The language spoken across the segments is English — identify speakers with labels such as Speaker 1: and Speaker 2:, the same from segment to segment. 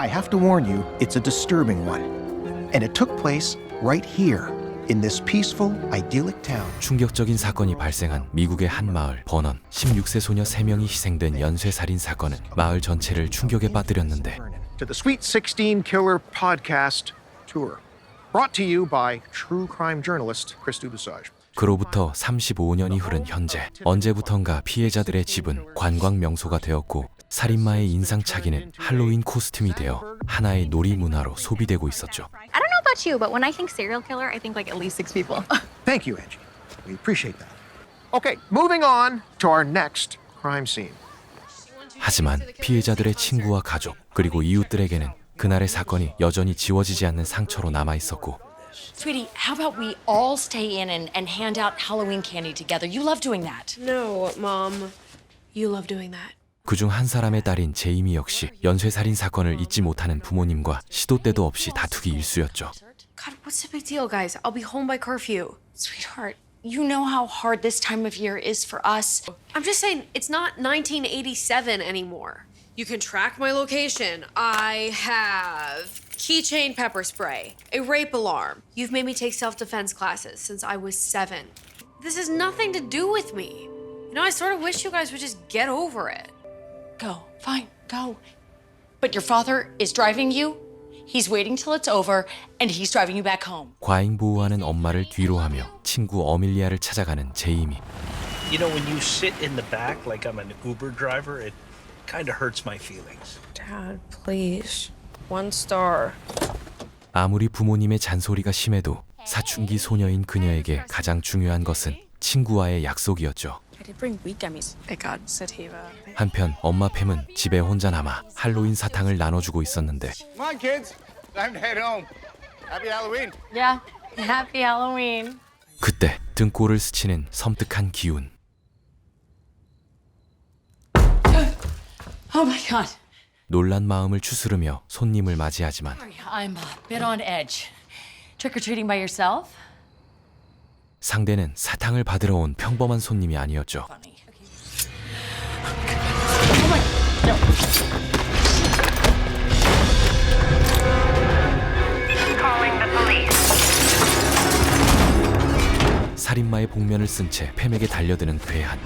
Speaker 1: I have to warn you, it's a disturbing one. And it took place right here, in this peaceful, idyllic town.
Speaker 2: 충격적인 사건이 발생한 미국의 한 마을 버넌. 16세 소녀 3명이 희생된 연쇄살인 사건은 마을 전체를 충격에 빠뜨렸는데
Speaker 1: To the Sweet 16 Killer podcast tour. Brought to you by true crime journalist Chris Dubasage.
Speaker 2: 그로부터 35년이 흐른 현재 언제부턴가 피해자들의 집은 관광 명소가 되었고 살인마의 인상착의는 할로윈 코스튬이 되어 하나의 놀이 문화로 소비되고 있었죠.
Speaker 3: I don't know about you, but when I think serial killer, I think like at least 6 people.
Speaker 1: Thank you, Angie. We appreciate that. Okay, moving on to our next crime scene.
Speaker 2: 하지만 피해자들의 친구와 가족 그리고 이웃들에게는 그날의 사건이 여전히 지워지지 않는 상처로 남아 있었고
Speaker 4: Sweetie, how about we all stay in and hand out Halloween candy together? You love doing that.
Speaker 5: No, Mom. You love doing that.
Speaker 2: 그중 한 사람의 딸인 제이미 역시 연쇄살인 사건을 잊지 못하는 부모님과 시도 때도 없이 다투기 일쑤였죠.
Speaker 5: God, what's the big deal, guys? I'll be home by curfew.
Speaker 4: Sweetheart, you know how hard this time of year is for us.
Speaker 5: I'm just saying, it's not 1987 anymore. You can track my location. I have keychain pepper spray, a rape alarm. You've made me take self-defense classes since I was 7. This has nothing to do with me. You know, I sort of wish you guys would just get over it.
Speaker 4: Go, fine, go. But your father is driving you. He's waiting till it's over, and he's driving you back home.
Speaker 2: 과잉 보호하는 엄마를 뒤로하며 친구 어밀리아를 찾아가는 제이미.
Speaker 6: You know, when you sit in the back like I'm an Uber driver, it kind of hurts my feelings.
Speaker 5: Dad, please. 1 star.
Speaker 2: 아무리 부모님의 잔소리가 심해도 사춘기 소녀인 그녀에게 가장 중요한 것은 친구와의 약속이었죠.
Speaker 5: I did bring wheat gummies. I got sativa.
Speaker 2: 한편 엄마 팸은 집에 혼자 남아 할로윈 사탕을 나눠주고 있었는데
Speaker 7: Come on, kids. Time to head home. Happy Halloween.
Speaker 4: Yeah, happy Halloween.
Speaker 2: 그때 등골을 스치는 섬뜩한 기운.
Speaker 4: Oh my God.
Speaker 2: 놀란 마음을 추스르며 손님을 맞이하지만
Speaker 4: I'm a bit on edge. Trick-or-treating by yourself?
Speaker 2: 상대는 사탕을 받으러 온 평범한 손님이 아니었죠.
Speaker 4: Funny. Oh my, no.
Speaker 8: Calling the police.
Speaker 2: 살인마의 복면을 쓴 채 팸에게 달려드는 괴한.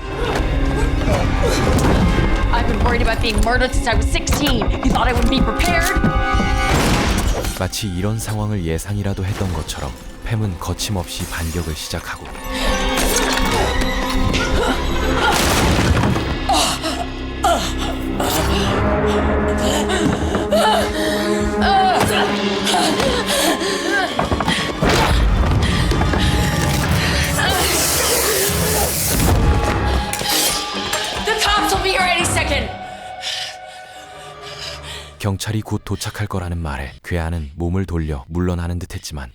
Speaker 4: I've been worried about being murdered since I was 16. You thought I wouldn't be prepared?
Speaker 2: 마치 이런 상황을 예상이라도 했던 것처럼 팸은 거침없이 반격을 시작하고
Speaker 4: The cops will be here any second.
Speaker 2: 경찰이 곧 도착할 거라는 말에 괴한은 몸을 돌려 물러나는 듯했지만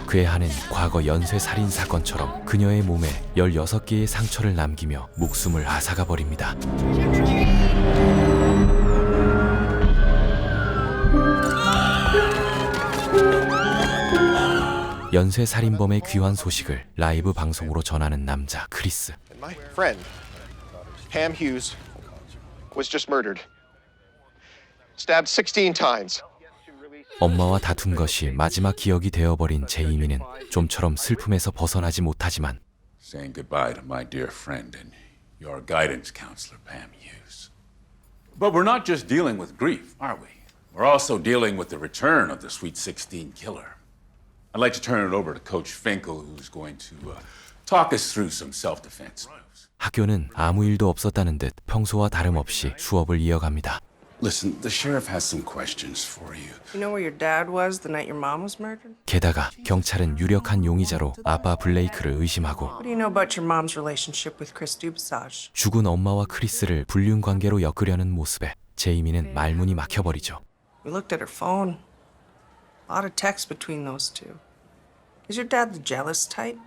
Speaker 2: 괴한은 과거 연쇄살인 사건처럼 그녀의 몸에 16개의 상처를 남기며 목숨을 앗아가 버립니다. 연쇄살인범의 귀환 소식을 라이브 방송으로 전하는 남자 크리스.
Speaker 1: My friend, Pam Hughes, was just murdered. Stabbed 16 times.
Speaker 2: 엄마와 다툰 것이 마지막 기억이 되어버린 제이미는 좀처럼 슬픔에서 벗어나지 못하지만
Speaker 9: Saying goodbye to my dear friend and your guidance counselor, Pam Hughes. But we're not just dealing with grief, are we? We're also dealing with the return of the Sweet 16 Killer. I'd like to turn it over to Coach Finkel, who's going to talk us through some self-defense moves.
Speaker 2: 학교는 아무 일도 없었다는 듯 평소와 다름없이 수업을 이어갑니다.
Speaker 9: Listen, the sheriff has some questions for you.
Speaker 10: You know where your dad was the night your mom was murdered?
Speaker 2: 게다가 경찰은 유력한 용의자로 아빠 블레이크를 의심하고
Speaker 10: What do you know about your mom's relationship with Chris Dubasage?
Speaker 2: 죽은 엄마와 크리스를 불륜 관계로 엮으려는 모습에 제이미는 말문이 막혀버리죠.
Speaker 10: We looked at her phone. A lot of texts between those two. Is your dad the jealous type?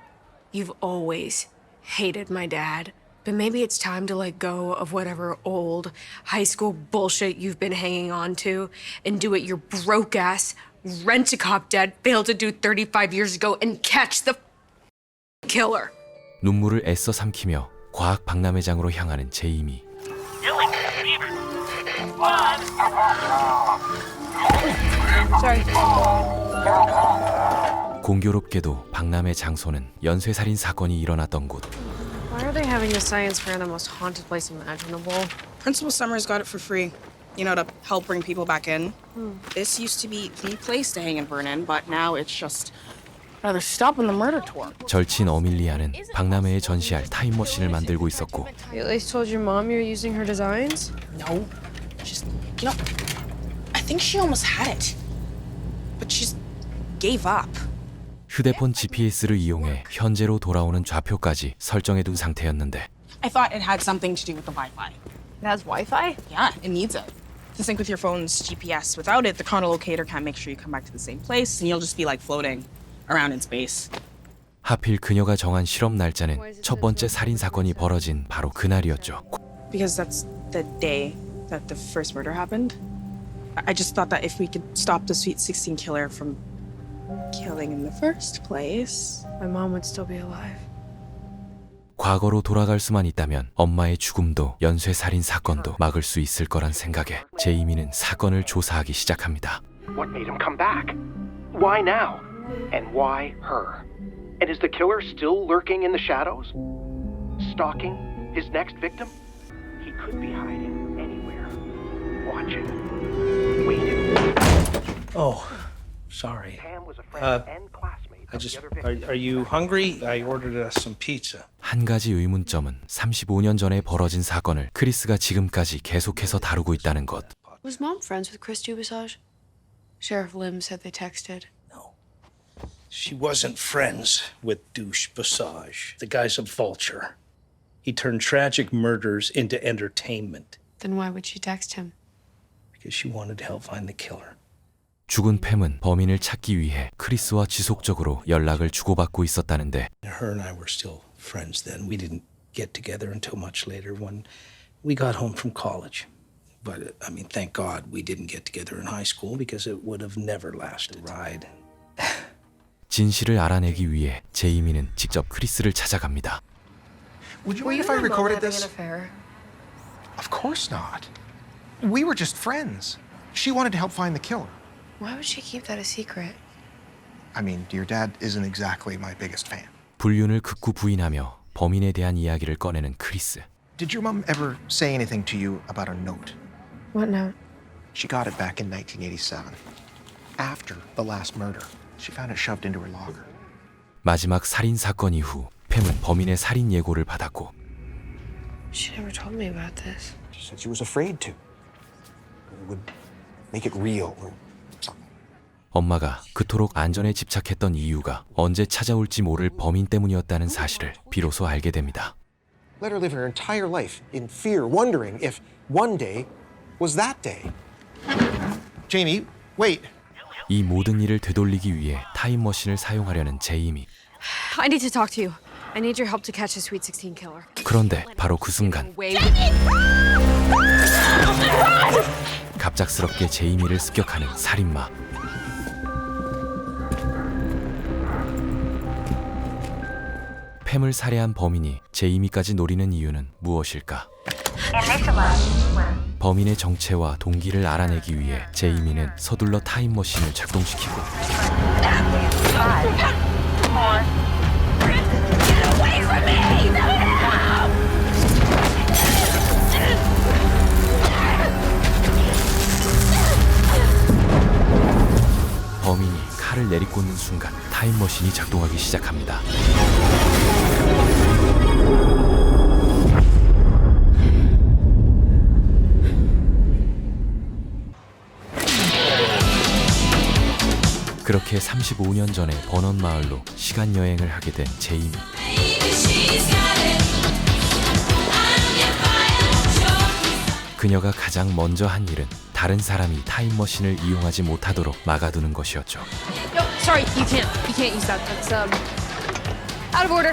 Speaker 5: You've always hated my dad. But maybe it's time to let go of whatever old high school bullshit you've been hanging on to and do what your broke ass rent-a-cop dad failed to do 35 years ago and catch the killer.
Speaker 2: 눈물을 애써 삼키며 과학 박람회장으로 향하는 제이미. 공교롭게도 박람회 장소는 연쇄살인 사건이 일어났던 곳.
Speaker 5: Why are they having a science fair in the most haunted place imaginable?
Speaker 10: Principal Summers got it for free. You know, to help bring people back in. This used to be the place to hang and burn in, but now it's just another stop on the murder tour.
Speaker 2: 절친 어밀리아는 박람회에 전시할 타임머신을 만들고 있었고
Speaker 5: You at least told your mom you're using her designs?
Speaker 10: No, just, you know, I think she almost had it, but she just gave up.
Speaker 2: 휴대폰 GPS를 이용해 현재로 돌아오는 좌표까지 설정해둔 상태였는데
Speaker 10: I thought it had something to do with the Wi-Fi.
Speaker 5: It has Wi-Fi?
Speaker 10: Yeah, it needs it. To sync with your phone's GPS. Without it, the chronolocator can't make sure you come back to the same place, and you'll just be like floating around in space.
Speaker 2: 하필 그녀가 정한 실험 날짜는 첫 번째 살인 사건이 벌어진 바로 그날이었죠.
Speaker 10: Because that's the day that the first murder happened. I just thought that if we could stop the Sweet 16 killer from killing in the first place,
Speaker 5: My mom would still be alive.
Speaker 2: 과거로 돌아갈 수만 있다면 엄마의 죽음도 연쇄살인 사건도 막을 수 있을 거란 생각에 제이미는 사건을 조사하기 시작합니다.
Speaker 1: What made him come back? Why now? And why her? And is the killer still lurking in the shadows? Stalking his next victim? He could be hiding anywhere. Watching. Waiting.
Speaker 6: Oh, sorry.
Speaker 1: Pam was a friend and classmate
Speaker 6: I
Speaker 1: of
Speaker 6: just,
Speaker 1: the other victim.
Speaker 6: are you hungry? I ordered us some pizza.
Speaker 2: 한 가지 의문점은 35년 전에 벌어진 사건을 크리스가 지금까지 계속해서 다루고 있다는 것.
Speaker 5: Was mom friends with Chris Dubasage? Sheriff Lim said they texted.
Speaker 6: No. She wasn't friends with Douche Passage. The guy's a vulture. He turned tragic murders into entertainment
Speaker 5: Then why would she text him?
Speaker 6: because she wanted to help find the killer.
Speaker 2: 죽은 팸은 범인을 찾기 위해 크리스와 지속적으로 연락을 주고받고 있었다는데
Speaker 6: Her and I were still friends then. We didn't get together until much later when we got home from college. But, I mean, thank God we didn't get together in high school because it would have never lasted. Ride.
Speaker 2: 진실을 알아내기 위해 제이미는 직접 크리스를 찾아갑니다.
Speaker 1: Would you mind if I recorded this?
Speaker 5: affair?
Speaker 1: Of course not. We were just friends. She wanted to help find the killer.
Speaker 5: Why would she keep that a secret?
Speaker 1: I mean, your dad isn't exactly my biggest fan.
Speaker 2: 불륜을 극구 부인하며 범인에 대한 이야기를 꺼내는 크리스.
Speaker 1: Did your mom ever say anything to you about a note?
Speaker 5: What note?
Speaker 1: She got it back in 1987. After the last murder, she found it shoved into her locker.
Speaker 2: 마지막 살인 사건 이후 팸은 범인의 살인 예고를 받았고
Speaker 5: She never told me about this.
Speaker 1: She said she was afraid to. It would make it real or something.
Speaker 2: 엄마가 그토록 안전에 집착했던 이유가 언제 찾아올지 모를 범인 때문이었다는 사실을 비로소 알게 됩니다.
Speaker 1: Let her live her entire life in fear, wondering if one day was that day. Jamie, wait.
Speaker 2: 이 모든 일을 되돌리기 위해 타임머신을 사용하려는 제이미.
Speaker 5: I need to talk to you. I need your help to catch the Sweet 16 killer.
Speaker 2: 그런데 바로 그 순간
Speaker 5: Wait.
Speaker 2: 갑작스럽게 제이미를 습격하는 살인마. 팸을 살해한 범인이 제이미까지 노리는 이유는 무엇일까? 범인의 정체와 동기를 알아내기 위해 제이미는 서둘러 타임머신을 작동시키고 범인이 칼을 내리꽂는 순간 타임머신이 작동하기 시작합니다. 그렇게 35년 전에 버넌 마을로 시간 여행을 하게 된 제이미. 그녀가 가장 먼저 한 일은 다른 사람이 타임머신을 이용하지 못하도록 막아두는 것이었죠.
Speaker 5: No, sorry, you can't use that. That's out of order.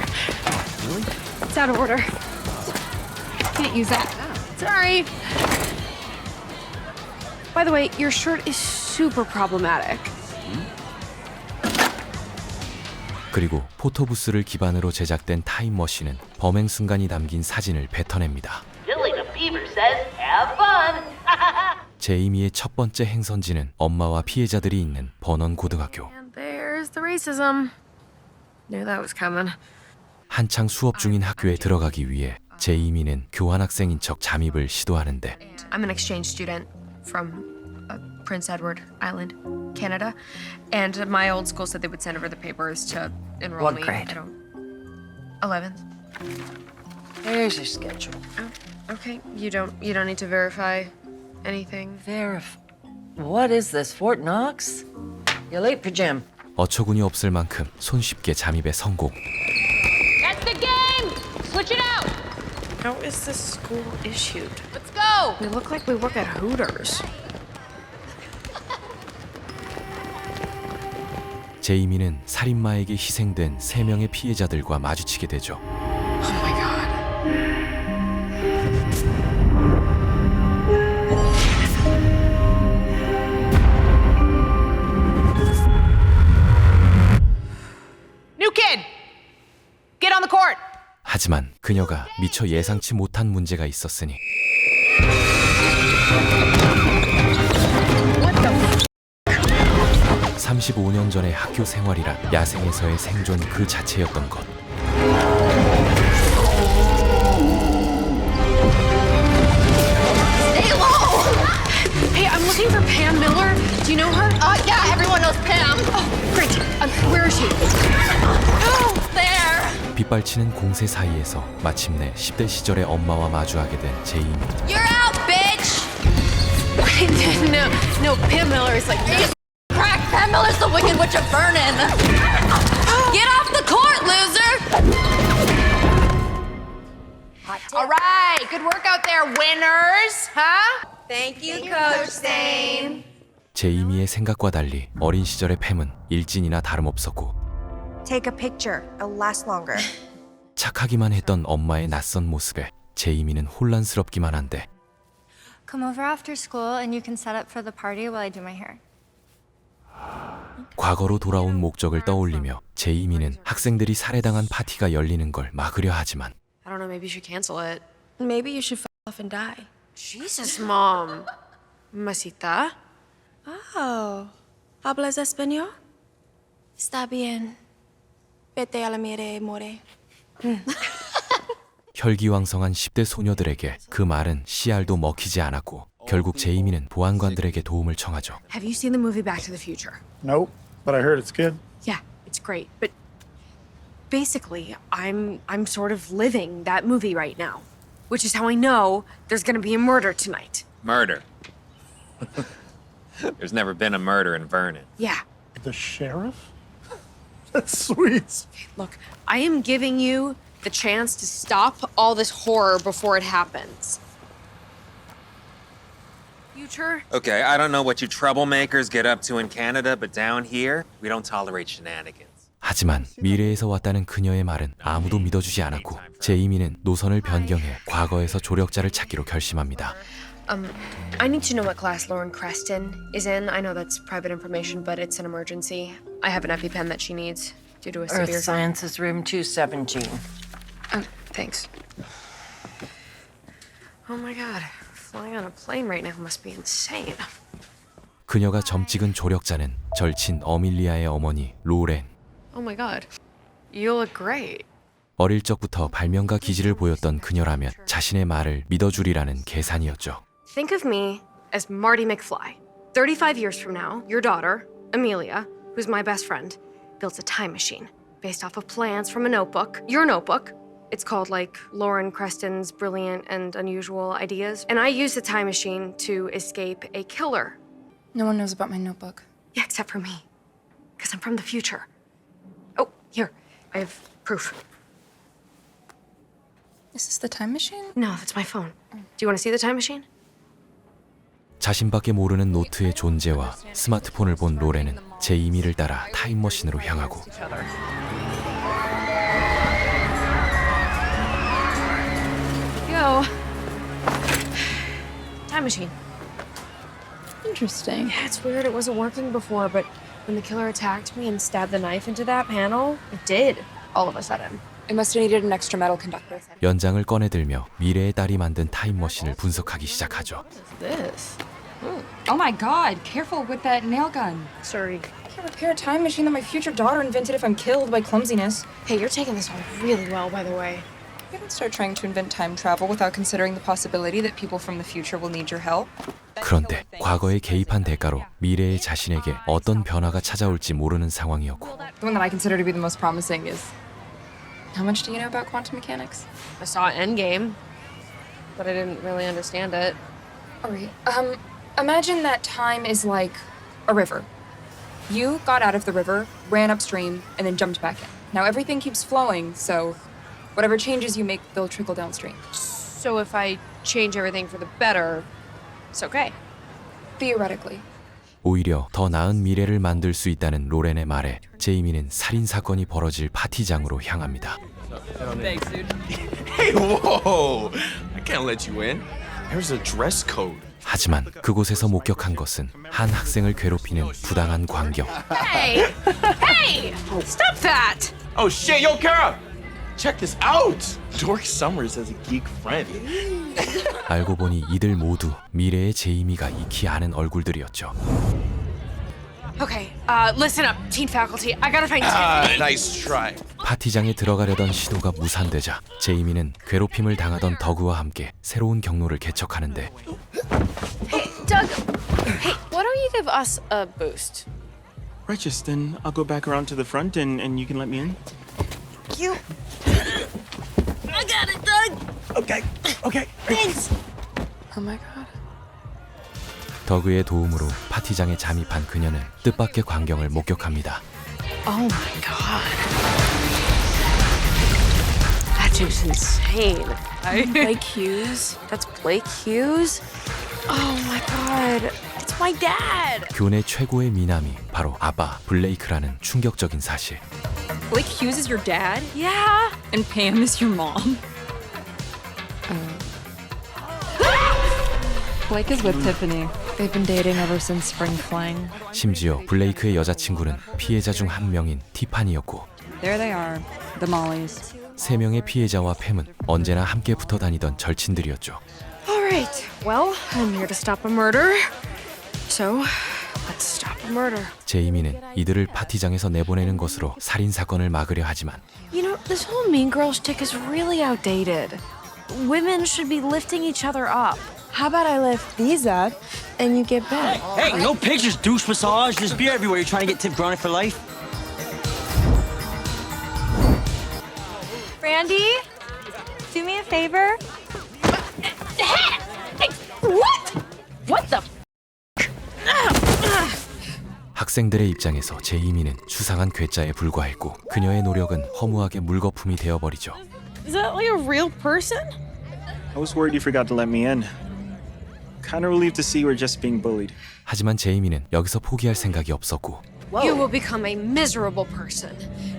Speaker 5: It's out of order. can't use that. Sorry. By the way, your shirt is super problematic.
Speaker 2: 그리고 포토부스를 기반으로 제작된 타임머신은 범행 순간이 담긴 사진을 뱉어냅니다.
Speaker 8: Billy the Beaver says, have fun.
Speaker 2: 제이미의 첫 번째 행선지는 엄마와 피해자들이 있는 버넌 고등학교.
Speaker 5: And there's the racism. Knew that was coming.
Speaker 2: 한창 수업 중인 학교에 들어가기 위해 제이미는 교환학생인 척 잠입을 시도하는데
Speaker 5: I'm an exchange student from Prince Edward Island, Canada, and my old school said they would send over the papers to enroll
Speaker 8: What
Speaker 5: me.
Speaker 8: grade?
Speaker 5: I don't. 11th.
Speaker 8: There's your schedule.
Speaker 5: Oh, okay. You don't need to verify anything.
Speaker 8: What is this, Fort Knox? You're late for gym.
Speaker 2: 어처구니 없을 만큼 손쉽게 잠입에 성공.
Speaker 4: That's the game! Switch it out!
Speaker 10: How is this school issued?
Speaker 4: Let's go!
Speaker 5: We look like we work at Hooters.
Speaker 2: 제이미는 살인마에게 희생된 3명의 피해자들과 마주치게 되죠.
Speaker 5: Oh my god.
Speaker 4: New kid! Get on the court!
Speaker 2: 하지만 그녀가 미처 예상치 못한 문제가 있었으니 35년 전의 학교 생활이란 야생에서의 생존 그 자체였던 것.
Speaker 5: Stay low! Hey, I'm looking for Pam Miller. Do you know her?
Speaker 4: Yeah, everyone knows Pam.
Speaker 5: Oh, great. Where is she?
Speaker 4: Oh, there!
Speaker 2: 빗발치는 공세 사이에서 마침내 10대 시절의 엄마와 마주하게 된 제이미.
Speaker 4: You're out, bitch!
Speaker 5: no, Pam Miller is like.
Speaker 4: Crack! Pam Miller's the Wicked Witch of Vernon! Get off the court, loser! All right, good work out there, winners! Huh?
Speaker 5: Thank you, Coach Zane.
Speaker 2: 제이미의 생각과 달리 어린 시절의 팸은 일진이나 다름없었고
Speaker 3: Take a picture. It'll last longer.
Speaker 2: 착하기만 했던 엄마의 낯선 모습에 제이미는 혼란스럽기만 한데
Speaker 3: Come over after school and you can set up for the party while I do my hair.
Speaker 2: 과거로 돌아온 목적을 떠올리며 제이미는 학생들이 살해당한 파티가 열리는 걸 막으려 하지만
Speaker 5: I don't know, maybe you should cancel it.
Speaker 10: Maybe you should f off and die.
Speaker 5: Jesus, Mom. Masita?
Speaker 10: Oh. ¿Hablas español? Está bien. Vete a la mire, more.
Speaker 2: 혈기왕성한 10대 소녀들에게 그 말은 씨알도 먹히지 않았고 결국 제이미는 보안관들에게 도움을 청하죠.
Speaker 5: Have you seen the movie Back to the Future?
Speaker 7: Nope, but I heard it's good.
Speaker 5: Yeah, it's great. But basically, I'm sort of living that movie right now, which is how I know there's gonna be a murder tonight.
Speaker 11: Murder. There's never been a murder in Vernon.
Speaker 5: Yeah.
Speaker 7: The sheriff? That's sweet.
Speaker 5: Look, I am giving you the chance to stop all this horror before it happens. Future?
Speaker 11: Okay, I don't know what you troublemakers get up to in Canada, but down here, we don't tolerate shenanigans.
Speaker 2: 하지만 미래에서 왔다는 그녀의 말은 아무도 믿어주지 않았고 제이미는 노선을 변경해 과거에서 조력자를 찾기로 결심합니다.
Speaker 5: I need to know what class Lauren Creston is in. I know that's private information, but it's an emergency. I have an EpiPen that she needs due to a severe...
Speaker 8: Earth Sciences Room 217.
Speaker 5: Oh, thanks. Oh my god. Flying on a plane right now must be insane.
Speaker 2: 그녀가 점 찍은 조력자는 절친 어밀리아의 어머니 로렌.
Speaker 5: Oh my god. You look great.
Speaker 2: 어릴 적부터 발명가 기질을 보였던 그녀라면 자신의 말을 믿어주리라는 계산이었죠.
Speaker 5: Think of me as Marty McFly. 35 years from now, your daughter, Amelia, who's my best friend, builds a time machine based off of plans from a notebook, your notebook. It's called like Lauren Creston's Brilliant and Unusual Ideas. And I use the time machine to escape a killer.
Speaker 10: No one knows about my notebook.
Speaker 5: Yeah, except for me. Because I'm from the future. Oh, here. I have proof.
Speaker 10: Is this the time machine?
Speaker 5: No, that's my phone. Do you want to see the time machine?
Speaker 2: 자신밖에 모르는 노트의 존재와 스마트폰을 본 로렌은 제이미를 따라 타임머신으로 향하고
Speaker 5: Go. time machine.
Speaker 10: Interesting.
Speaker 5: Yeah, it's weird. It wasn't working before, but when the killer attacked me and stabbed the knife into that panel, it did. All of a sudden.
Speaker 10: It must have needed an extra metal conductor.
Speaker 2: 연장을 꺼내들며 미래의 딸이 만든 타임머신을 분석하기 시작하죠.
Speaker 5: This.
Speaker 12: Oh my god, careful with that nail gun.
Speaker 5: Sorry.
Speaker 10: I can't repair a time machine that my future daughter invented if I'm killed by clumsiness.
Speaker 5: Hey, you're taking this all really well, by the way.
Speaker 10: You don't start trying to invent time travel without considering the possibility that people from the future will need your help.
Speaker 2: 그런데 과거에 개입한 대가로 미래의 자신에게 어떤 변화가 찾아올지 모르는 상황이었고
Speaker 10: The one that I consider to be the most promising is... How much do you know about quantum mechanics?
Speaker 5: I saw Endgame, but I didn't really understand it.
Speaker 10: All right. Imagine that time is like a river. You got out of the river, ran upstream, and then jumped back in. Now everything keeps flowing, so whatever changes you make, they'll trickle downstream.
Speaker 5: So if I change everything for the better, it's okay.
Speaker 10: Theoretically.
Speaker 2: 오히려 더 나은 미래를 만들 수 있다는 로렌의 말에 제이미는 살인 사건이 벌어질 파티장으로 향합니다.
Speaker 13: Hey, whoa! I can't let you in. There's a dress code.
Speaker 2: 하지만 그곳에서 목격한 것은 한 학생을 괴롭히는 부당한 광경.
Speaker 5: Hey! Hey! Stop that!
Speaker 13: Oh shit, yo, Kara! Check this out! Dork Summers has a geek friend.
Speaker 2: 알고 보니 이들 모두 미래의 제이미가 익히 아는 얼굴들이었죠.
Speaker 5: Okay, listen up, teen faculty. I gotta find Tiffany.
Speaker 13: Nice try.
Speaker 2: 파티장에 들어가려던 시도가 무산되자 제이미는 괴롭힘을 당하던 더그와 함께 새로운 경로를 개척하는데
Speaker 5: Hey, Doug. Hey, why don't you give us a boost?
Speaker 14: Righteous, then I'll go back around to the front and you can let me in.
Speaker 5: You. I got it, Doug.
Speaker 14: Okay.
Speaker 5: Thanks.
Speaker 10: Oh my god.
Speaker 2: 더그의 도움으로 파티장에 잠입한 그녀는 뜻밖의 광경을 목격합니다.
Speaker 5: Oh my god. That dude's insane.
Speaker 10: Blake Hughes?
Speaker 5: That's Blake Hughes? Oh my god. It's my dad.
Speaker 2: 교내 최고의 미남이 바로 아바 블레이크라는 충격적인 사실.
Speaker 10: Blake Hughes is your dad?
Speaker 5: Yeah.
Speaker 10: And Pam is your mom?
Speaker 12: Blake is with Tiffany. They've been dating ever since spring fling.
Speaker 2: 심지어 블레이크의 여자친구는 피해자 중 한 명인 티파니였고
Speaker 12: There they are, the Mollies.
Speaker 2: 세 명의 피해자와 팸은 언제나 함께 붙어 다니던 절친들이었죠.
Speaker 5: All right. Well, I'm here to stop a murder. So, let's stop a murder.
Speaker 2: 제이미는 이들을 파티장에서 내보내는 것으로 살인 사건을 막으려 하지만
Speaker 5: You know, this whole mean girl shtick is really outdated. Women should be lifting each other up. How about I lift these up and you get back?
Speaker 15: Hey, no pictures, douche massage. There's beer everywhere. You're trying to get Tim grounded for life.
Speaker 3: Randy, do me a favor.
Speaker 5: What? What the?
Speaker 2: 학생들의 입장에서 제이미는 수상한 괴짜에 불과했고 그녀의 노력은 허무하게 물거품이 되어버리죠.
Speaker 10: Is that like a real person?
Speaker 14: I was worried you forgot to let me in. Kind of relieved to see you were just being bullied.
Speaker 2: 하지만 제이미는 여기서 포기할 생각이 없었고
Speaker 5: You will become a miserable person,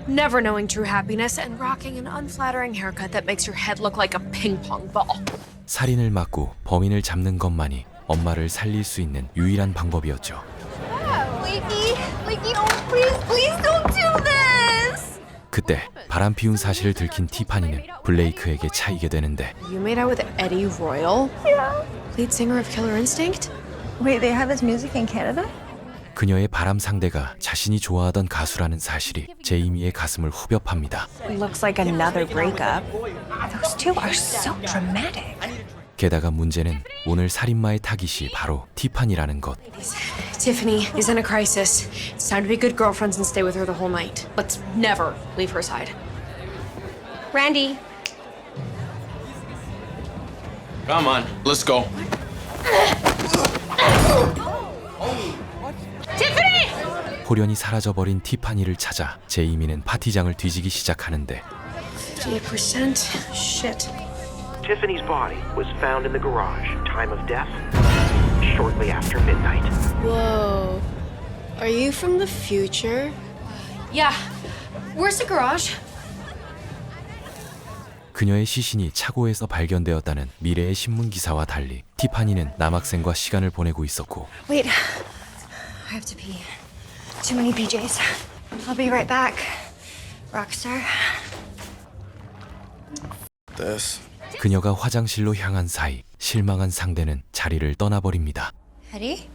Speaker 5: never knowing true happiness and rocking an unflattering haircut that makes your head look like a ping pong ball.
Speaker 2: 살인을 막고 범인을 잡는 것만이 엄마를 살릴 수 있는 유일한 방법이었죠.
Speaker 3: Blakey, oh, please don't do this!
Speaker 2: 그때 바람 피운 사실을 들킨 티파니는 블레이크에게 차이게 되는데
Speaker 5: You made out with Eddie Royal?
Speaker 3: Yeah.
Speaker 5: Lead singer of Killer Instinct?
Speaker 3: Wait, they have this music in Canada?
Speaker 2: 그녀의 바람 상대가 자신이 좋아하던 가수라는 사실이 제이미의 가슴을 후벼 팝니다.
Speaker 16: Looks like another breakup. Those two are so dramatic.
Speaker 2: 게다가 문제는 오늘 살인마의 타깃이 바로 티파니라는 것.
Speaker 5: Tiffany is in a crisis. It's time to be good girlfriends and stay with her the whole night. Let's never leave her side. Randy.
Speaker 13: Come on, let's go.
Speaker 5: Tiffany!
Speaker 2: 호련히 사라져버린 티파니를 찾아 제이미는 파티장을 뒤지기 시작하는데
Speaker 5: 58%? Shit.
Speaker 1: Tiffany's body was found in the garage. Time of death, shortly after midnight.
Speaker 5: Whoa. Are you from the future? Yeah. Where's the garage?
Speaker 2: 그녀의 시신이 차고에서 발견되었다는 미래의 신문 기사와 달리 티파니는 남학생과 시간을 보내고 있었고
Speaker 3: Wait. I have to pee. Too many PJs. I'll be right back. Rockstar.
Speaker 2: 그녀가 화장실로 향한 사이 실망한 상대는 자리를 떠나버립니다.
Speaker 3: Eddie?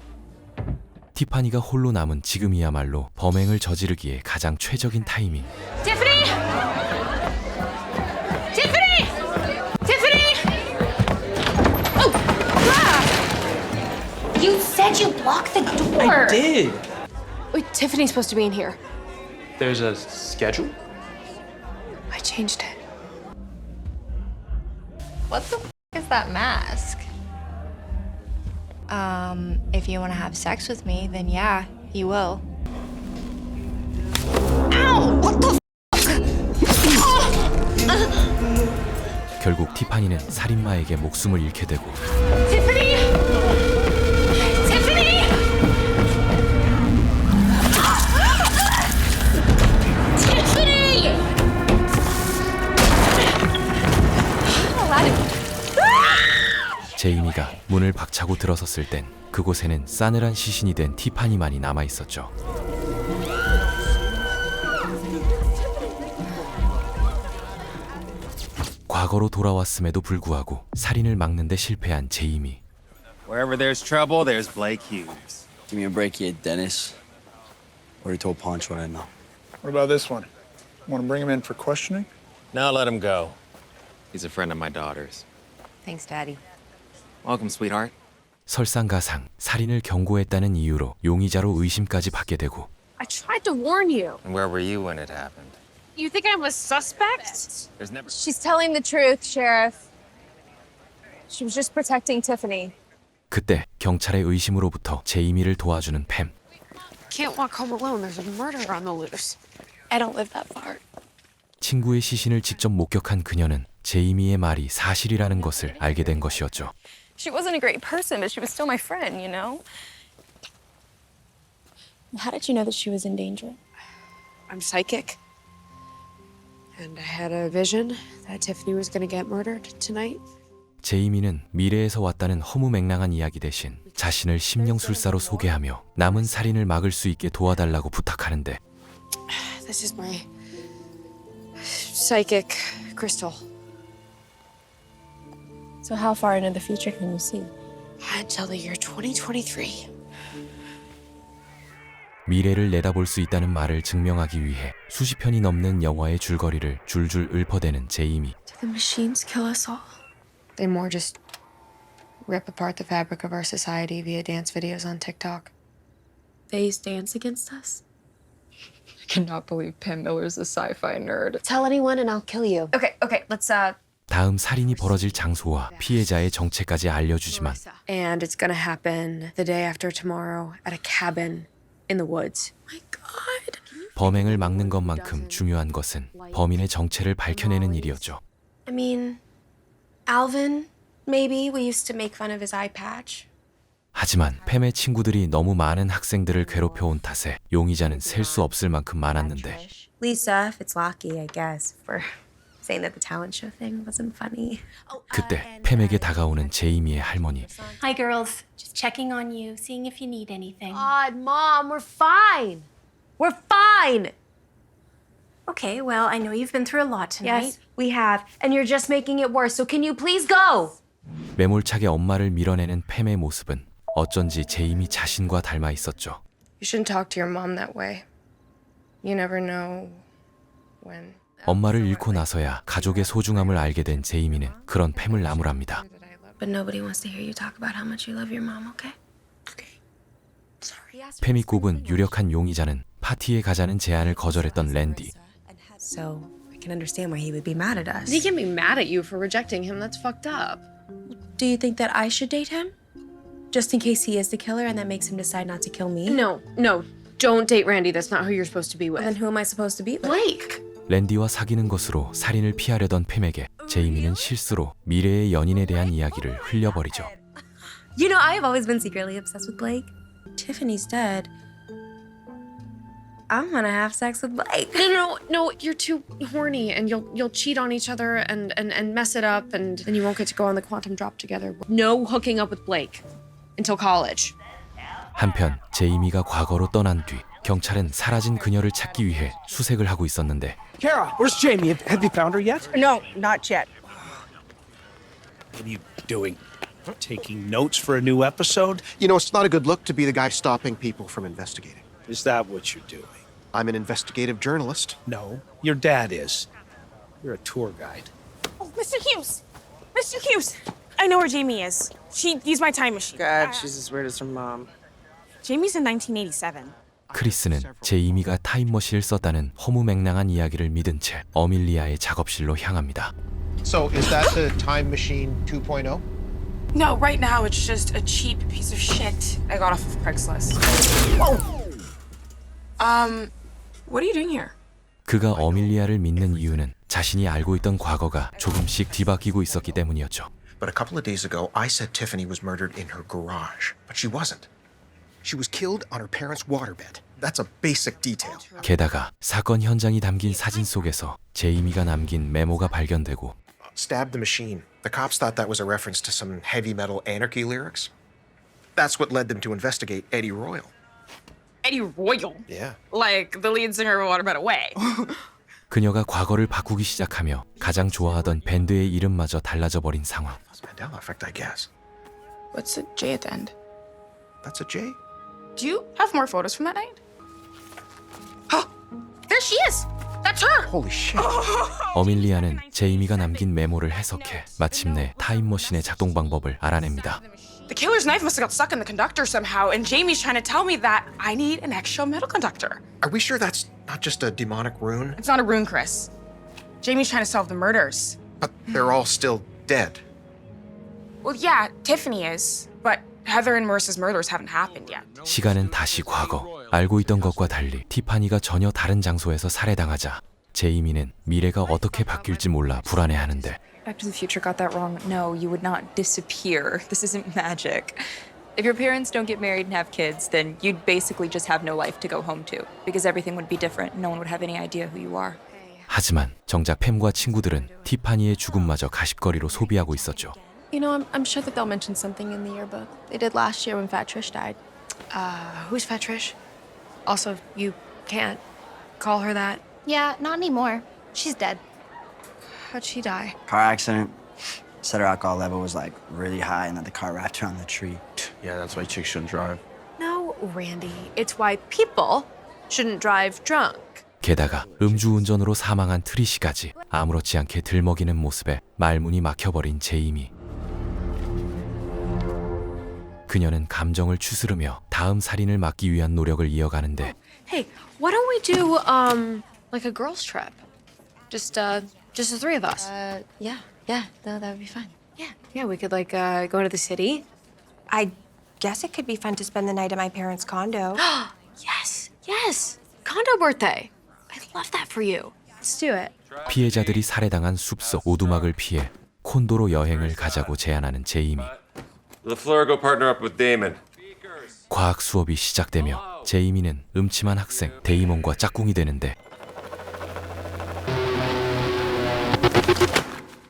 Speaker 2: 티파니가 홀로 남은 지금이야말로 범행을 저지르기에 가장 최적인 타이밍.
Speaker 5: Tiffany! Tiffany! Tiffany! Oh! Ah! You said you locked the door.
Speaker 13: I did.
Speaker 5: Wait, Tiffany's supposed to be in here.
Speaker 13: There's a schedule?
Speaker 5: I changed it.
Speaker 3: What the is that mask? If you want to have sex with me, then yeah, you will. Ow! What the
Speaker 2: 결국 티파니는 살인마에게 목숨을 잃게 되고
Speaker 5: Tiffany! Tiffany! Tiffany!
Speaker 2: 제이미가 문을 박차고 들어섰을 땐 그곳에는 싸늘한 시신이 된 티파니만이 남아 있었죠. 과거로 돌아왔음에도 불구하고 살인을 막는 데 실패한 제이미.
Speaker 11: Wherever there's trouble, there's Blake Hughes.
Speaker 15: Give me a break here, Dennis. Already told Poncho what I know.
Speaker 17: What about this one? Want to bring him in for questioning?
Speaker 11: No, let him go. He's a friend of my daughter's.
Speaker 16: Thanks, Daddy.
Speaker 11: Welcome, sweetheart.
Speaker 2: 설상가상 살인을 경고했다는 이유로 용의자로 의심까지 받게 되고
Speaker 5: I tried to warn you.
Speaker 11: And where were you when it happened?
Speaker 5: You think I'm a suspect?
Speaker 11: There's never.
Speaker 18: She's telling the truth, Sheriff. She was just protecting Tiffany.
Speaker 2: 그때 경찰의 의심으로부터 제이미를 도와주는 팸.
Speaker 5: Can't walk home alone. There's a murderer on the loose. I don't live that far.
Speaker 2: 친구의 시신을 직접 목격한 그녀는 제이미의 말이 사실이라는 것을 알게 된 것이었죠.
Speaker 18: She wasn't a great person, but she was still my friend, you know? How did you know that she was in danger?
Speaker 5: I'm psychic. And I had a vision that Tiffany was going to get murdered tonight.
Speaker 2: 제이미는 미래에서 왔다는 허무맹랑한 이야기 대신 자신을 심령술사로 소개하며 남은 살인을 막을 수 있게 도와달라고 부탁하는데
Speaker 5: This is my psychic crystal.
Speaker 18: So how far into the future can you see?
Speaker 5: Until the year 2023.
Speaker 2: 미래를 내다볼 수 있다는 말을 증명하기 위해 수십 편이 넘는 영화의 줄거리를 줄줄 읊어대는 제이미.
Speaker 5: Did the machines kill us all? They more just rip apart the fabric of our society via dance videos on TikTok. They dance against us?
Speaker 12: I cannot believe Pam Miller's a sci-fi nerd.
Speaker 5: Tell anyone and I'll kill you.
Speaker 18: Okay, let's
Speaker 2: 다음 살인이 벌어질 장소와 피해자의 정체까지 알려주지만
Speaker 5: And it's gonna happen the day after tomorrow at a cabin in the woods. My God.
Speaker 2: 범행을 막는 것만큼 중요한 것은 범인의 정체를 밝혀내는 일이었죠.
Speaker 18: I mean, Alvin, maybe we used to make fun of his eye patch.
Speaker 2: 하지만 팸의 친구들이 너무 많은 학생들을 괴롭혀온 탓에 용의자는 셀 수 없을 만큼 많았는데
Speaker 16: Lisa, if it's lucky, I guess, for saying that the talent show thing wasn't funny.
Speaker 2: 그때 팸에게 다가오는 제이미의 할머니.
Speaker 19: Hi, girls. Just checking on you, seeing if you need anything.
Speaker 5: God, Mom, we're fine. We're fine.
Speaker 19: Okay, well, I know you've been through a lot tonight.
Speaker 16: Yes, we have, and you're just making it worse. So can you please go?
Speaker 2: 매몰차게 엄마를 밀어내는 팸의 모습은 어쩐지 제이미 자신과 닮아 있었죠.
Speaker 5: You shouldn't talk to your mom that way. You never know when.
Speaker 2: 엄마를 잃고 나서야 가족의 소중함을 알게 된 제이미는 그런 팸을 나무랍니다.
Speaker 18: But nobody wants to hear you talk about how much you love your mom, okay?
Speaker 2: 팸이 꼽은 유력한 용의자는 파티에 가자는 제안을 거절했던 랜디.
Speaker 16: So I can understand why he would be mad at us.
Speaker 5: He can be mad at you for rejecting him. That's fucked up.
Speaker 18: Do you think that I should date him? Just in case he is the killer and that makes him decide not to kill me?
Speaker 5: No, don't date Randy. That's not who you're supposed to be with.
Speaker 18: Then who am I supposed to be with?
Speaker 5: Blake.
Speaker 2: 랜디와 사귀는 것으로 살인을 피하려던 팸에게 제이미는 실수로 미래의 연인에 대한 이야기를 흘려버리죠.
Speaker 16: You know, I have always been secretly obsessed with Blake.
Speaker 18: Tiffany's dead. I'm gonna have sex with Blake.
Speaker 5: No, you're too horny and you'll cheat on each other and mess it up and then you won't get to go on the quantum drop together. No hooking up with Blake until college.
Speaker 2: 한편 제이미가 과거로 떠난 뒤 경찰은 사라진 그녀를 찾기 위해 수색을 하고 있었는데
Speaker 6: Kara, where's Jamie? Have you found her yet?
Speaker 20: No, not yet.
Speaker 6: What are you doing? Taking notes for a new episode?
Speaker 1: You know, it's not a good look to be the guy stopping people from investigating.
Speaker 6: Is that what you're doing?
Speaker 1: I'm an investigative journalist.
Speaker 6: No, your dad is. You're a tour guide.
Speaker 20: Oh, Mr. Hughes! Mr. Hughes! I know where Jamie is. She used my time machine.
Speaker 13: God, she's as weird as her mom.
Speaker 20: Jamie's in 1987.
Speaker 2: 크리스는 제이미가 타임머신을 썼다는 허무맹랑한 이야기를 믿은 채 어밀리아의 작업실로 향합니다.
Speaker 1: So, is that the time machine 2.0?
Speaker 20: No, right now it's just a cheap piece of shit I got off of Craigslist. Whoa! What are you doing here?
Speaker 2: 그가 어밀리아를 믿는 이유는 자신이 알고 있던 과거가 조금씩 뒤바뀌고 있었기 때문이었죠.
Speaker 1: But a couple of days ago, I said Tiffany was murdered in her garage, but she wasn't. She was killed on her parents' waterbed. That's a basic detail.
Speaker 2: 게다가 사건 현장이 담긴 사진 속에서 제이미가 남긴 메모가 발견되고
Speaker 1: Stabbed the machine. The cops thought that was a reference to some heavy metal anarchy lyrics. That's what led them to investigate Eddie Royal.
Speaker 20: Eddie Royal?
Speaker 1: Yeah.
Speaker 20: Like the lead singer of What About Away?
Speaker 2: 그녀가 과거를 바꾸기 시작하며 가장 좋아하던 밴드의 이름마저 달라져 버린 상황.
Speaker 1: Mandela effect, I guess.
Speaker 20: What's a J at the end?
Speaker 1: That's a J?
Speaker 20: Do you have more photos from that night? Oh, there she is! That's her!
Speaker 1: Holy shit.
Speaker 2: 어밀리아는 제이미가 남긴 메모를 해석해 마침내 타임머신의 작동 방법을 알아냅니다.
Speaker 20: The killer's knife must have got stuck in the conductor somehow, and Jamie's trying to tell me that I need an extra metal conductor.
Speaker 1: Are we sure that's not just a demonic rune?
Speaker 20: It's not a rune, Chris. Jamie's trying to solve the murders.
Speaker 1: But they're all still dead.
Speaker 20: Well, yeah, Tiffany is, but Heather and Marissa's murders haven't happened yet.
Speaker 2: 시간은 다시 과거. 알고 있던 것과 달리 티파니가 전혀 다른 장소에서 살해당하자 제이미는 미래가 어떻게 바뀔지 몰라 불안해하는데
Speaker 10: Back to the Future got that wrong. No, you would not disappear. This isn't magic. If your parents don't get married and have kids, then you'd basically just have no life to go home to because everything would be different. No one would have any idea who you are.
Speaker 2: 하지만 정작 팸과 친구들은 티파니의 죽음마저 가십거리로 소비하고 있었죠.
Speaker 18: You know, I'm sure that they'll mention something in the yearbook. They did last year when Fat Trish died.
Speaker 5: Who's Fat Trish? Also, you can't call her that.
Speaker 3: Yeah, not anymore. She's dead.
Speaker 5: How'd she die?
Speaker 15: Car accident. Said her alcohol level was like really high and that the car wrapped her on the tree.
Speaker 13: Yeah, that's why chicks shouldn't drive.
Speaker 5: No, Randy. It's why people shouldn't drive drunk.
Speaker 2: 게다가 음주운전으로 사망한 트리시까지 아무렇지 않게 들먹이는 모습에 말문이 막혀버린 제이미. 그녀는 감정을 추스르며 다음 살인을 막기 위한 노력을 이어가는데
Speaker 5: Hey, why don't we do like a girls trip? Just the three of us.
Speaker 3: Yeah, no, that would be fun.
Speaker 5: Yeah, we could like go to the city.
Speaker 19: I guess it could be fun to spend the night at my parents' condo.
Speaker 5: Yes. Condo birthday. I love that for you. Let's do it.
Speaker 2: 피해자들이 살해당한 숲속 오두막을 피해 콘도로 여행을 가자고 제안하는 제이미.
Speaker 21: LaFleur, go partner up with Damon.
Speaker 2: 과학 수업이 시작되며 제이미는 음침한 학생 데이먼과 짝꿍이 되는데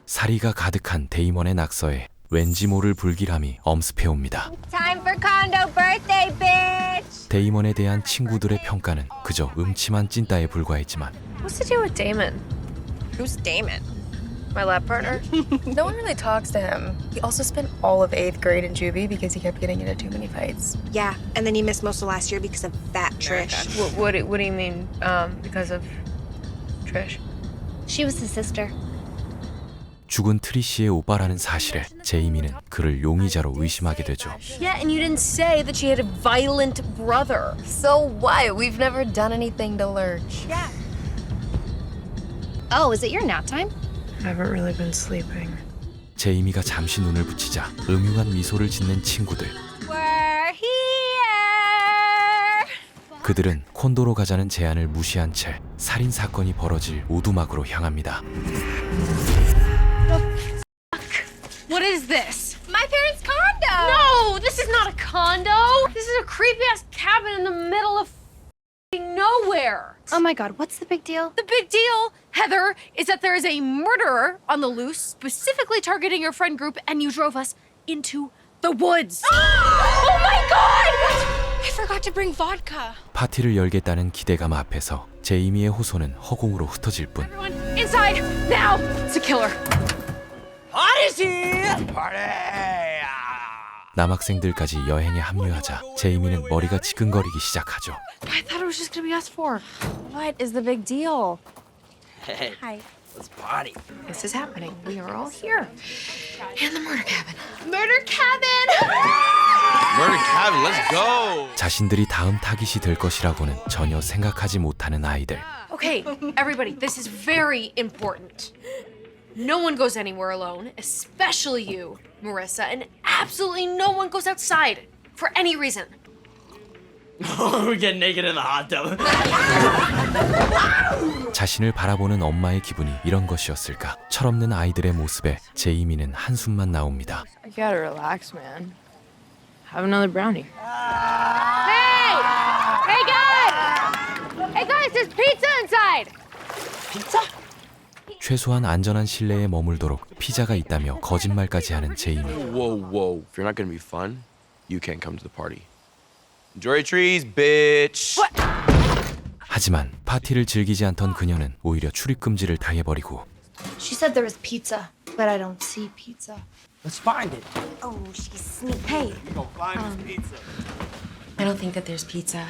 Speaker 2: 사리가 가득한 데이먼의 낙서에 왠지 모를 불길함이 엄습해옵니다.
Speaker 3: Time for condo birthday, bitch!
Speaker 2: 데이먼에 대한 친구들의 평가는 그저 음침한 찐따에 불과했지만
Speaker 5: What's to do with Damon?
Speaker 19: Who's Damon?
Speaker 5: My lab partner?
Speaker 10: No one really talks to him. He also spent all of 8th grade in juvie because he kept getting into too many fights.
Speaker 19: Yeah, and then he missed most of last year because of Fat Trish.
Speaker 5: What do you mean because of Trish?
Speaker 3: She was his sister.
Speaker 2: 죽은 트리시의 오빠라는 사실에 제이미는 그를 용의자로 의심하게 되죠.
Speaker 5: Yeah, and you didn't say that she had a violent brother.
Speaker 3: So what? We've never done anything to lurch.
Speaker 19: Yeah.
Speaker 3: Oh, is it your nap time?
Speaker 5: I haven't really been sleeping.
Speaker 2: 제이미가 잠시 눈을 붙이자 음흉한 미소를 짓는 친구들.
Speaker 3: We're here!
Speaker 2: 그들은 콘도로 가자는 제안을 무시한 채 살인 사건이 벌어질 오두막으로 향합니다.
Speaker 5: What is this?
Speaker 3: My parents' condo!
Speaker 5: No, this is not a condo. This is a creepy ass cabin in the middle of nowhere.
Speaker 16: Oh my god, what's the big deal?
Speaker 5: The big deal, Heather, is that there is a murderer on the loose, specifically targeting your friend group, and you drove us into the woods. Oh my god!
Speaker 18: I forgot to bring vodka.
Speaker 2: 파티를 열겠다는 기대감 앞에서 제이미의 호소는 허공으로 흩어질 뿐.
Speaker 5: Everyone, inside, now! It's a killer.
Speaker 2: 남학생들까지 여행에 합류하자 제이미는 머리가 지근거리기 시작하죠.
Speaker 18: I thought it was just gonna be us four.
Speaker 16: What is the big deal?
Speaker 15: Hey,
Speaker 16: Hi.
Speaker 15: let's party.
Speaker 16: This is happening. We are all here. In the murder cabin.
Speaker 5: Murder cabin!
Speaker 13: Murder cabin, let's go.
Speaker 2: 자신들이 다음 타깃이 될 것이라고는 전혀 생각하지 못하는 아이들.
Speaker 5: Okay, everybody, this is very important. No one goes anywhere alone, especially you, Marissa, and absolutely no one goes outside for any reason.
Speaker 15: We get naked in the hot tub.
Speaker 2: 자신을 바라보는 엄마의 기분이 이런 것이었을까? 철없는 아이들의 모습에 제이미는 한숨만 나옵니다.
Speaker 12: You gotta relax, man. Have another brownie.
Speaker 5: Hey! Hey guys! Hey guys, there's pizza inside!
Speaker 15: Pizza?
Speaker 2: 최소한 안전한 실내에 머물도록 피자가 있다며 거짓말까지 하는 제이미.
Speaker 13: Whoa, whoa. If you're not gonna be fun, you can't come to the party. Enjoy your trees, bitch.
Speaker 5: What?
Speaker 2: 하지만 파티를 즐기지 않던 그녀는 오히려 출입 금지를 당해버리고.
Speaker 16: She said there was pizza, but I don't see pizza.
Speaker 15: Let's find it.
Speaker 16: Oh, she's sneak. Hey.
Speaker 18: I don't think that there's pizza.